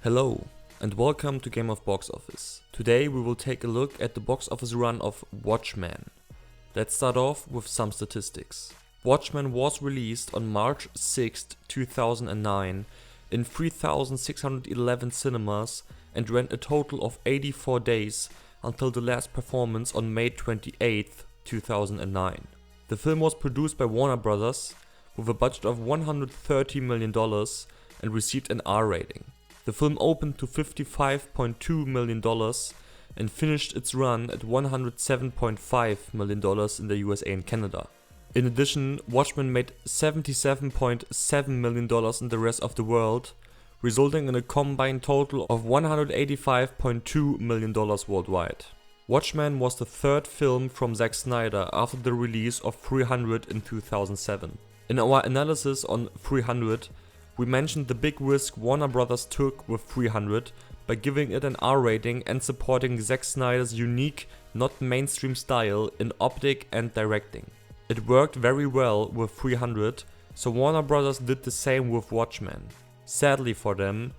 Hello and welcome to Game of Box Office. Today we will take a look at the box office run of Watchmen. Let's start off with some statistics. Watchmen was released on March 6, 2009 in 3,611 cinemas and ran a total of 84 days until the last performance on May 28, 2009. The film was produced by Warner Bros. With a budget of $130 million and received an R rating. The film opened to $55.2 million and finished its run at $107.5 million in the USA and Canada. In addition, Watchmen made $77.7 million in the rest of the world, resulting in a combined total of $185.2 million worldwide. Watchmen was the third film from Zack Snyder after the release of 300 in 2007. In our analysis on 300, we mentioned the big risk Warner Bros. Took with 300 by giving it an R rating and supporting Zack Snyder's unique, not mainstream style in optic and directing. It worked very well with 300, so Warner Bros. Did the same with Watchmen. Sadly for them,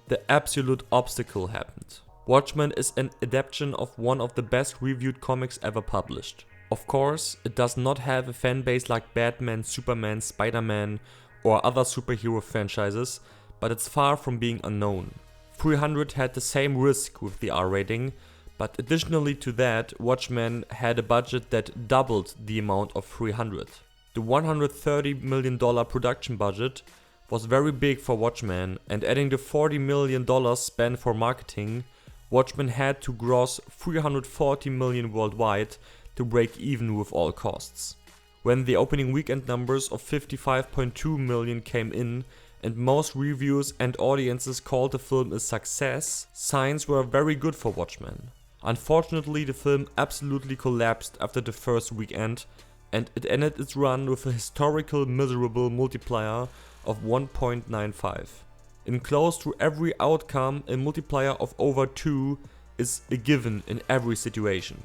the absolute obstacle happened. Watchmen is an adaptation of one of the best reviewed comics ever published. Of course, it does not have a fanbase like Batman, Superman, Spider-Man or other superhero franchises, but it's far from being unknown. 300 had the same risk with the R rating, but additionally to that, Watchmen had a budget that doubled the amount of 300. The $130 million production budget was very big for Watchmen, and adding the $40 million spent for marketing, Watchmen had to gross $340 million worldwide to break even with all costs. When the opening weekend numbers of $55.2 million came in and most reviews and audiences called the film a success, signs were very good for Watchmen. Unfortunately, the film absolutely collapsed after the first weekend and it ended its run with a historical miserable multiplier of 1.95. In close to every outcome, a multiplier of over 2 is a given in every situation.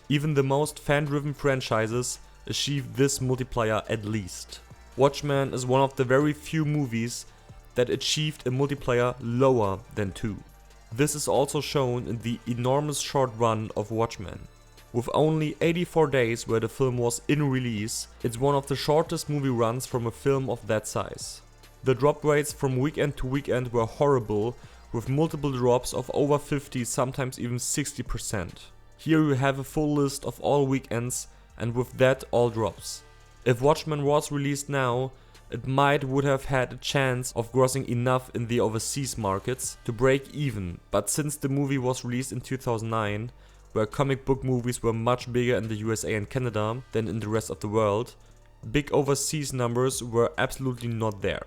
Even the most fan-driven franchises achieve this multiplier at least. Watchmen is one of the very few movies that achieved a multiplier lower than 2. This is also shown in the enormous short run of Watchmen. With only 84 days where the film was in release, it's one of the shortest movie runs from a film of that size. The drop rates from weekend to weekend were horrible, with multiple drops of over 50, sometimes even 60%. Here you have a full list of all weekends and with that all drops. If Watchmen was released now, it might would have had a chance of grossing enough in the overseas markets to break even, but since the movie was released in 2009, where comic book movies were much bigger in the USA and Canada than in the rest of the world, big overseas numbers were absolutely not there.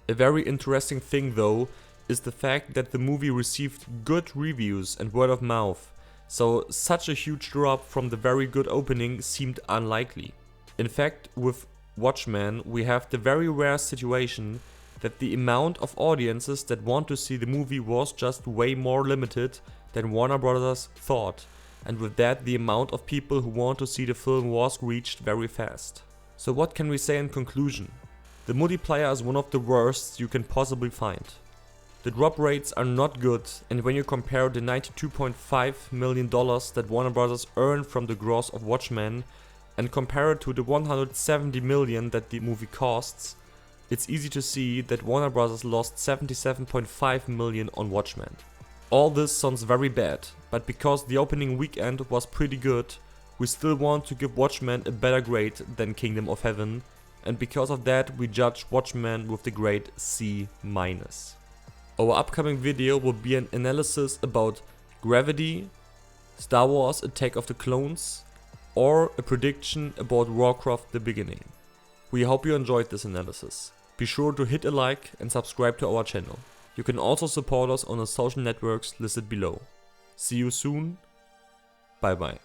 A very interesting thing though is the fact that the movie received good reviews and word of mouth, so such a huge drop from the very good opening seemed unlikely. In fact, with Watchmen we have the very rare situation that the amount of audiences that want to see the movie was just way more limited than Warner Bros. Thought, and with that the amount of people who want to see the film was reached very fast. So what can we say in conclusion? The multiplier is one of the worst you can possibly find. The drop rates are not good, and when you compare the $92.5 million that Warner Bros. Earned from the gross of Watchmen and compare it to the $170 million that the movie costs, it's easy to see that Warner Bros. Lost $77.5 million on Watchmen. All this sounds very bad, but because the opening weekend was pretty good, we still want to give Watchmen a better grade than Kingdom of Heaven, and because of that we judge Watchmen with the grade C-. Our upcoming video will be an analysis about Gravity, Star Wars Attack of the Clones, or a prediction about Warcraft The Beginning. We hope you enjoyed this analysis. Be sure to hit a like and subscribe to our channel. You can also support us on the social networks listed below. See you soon. Bye bye.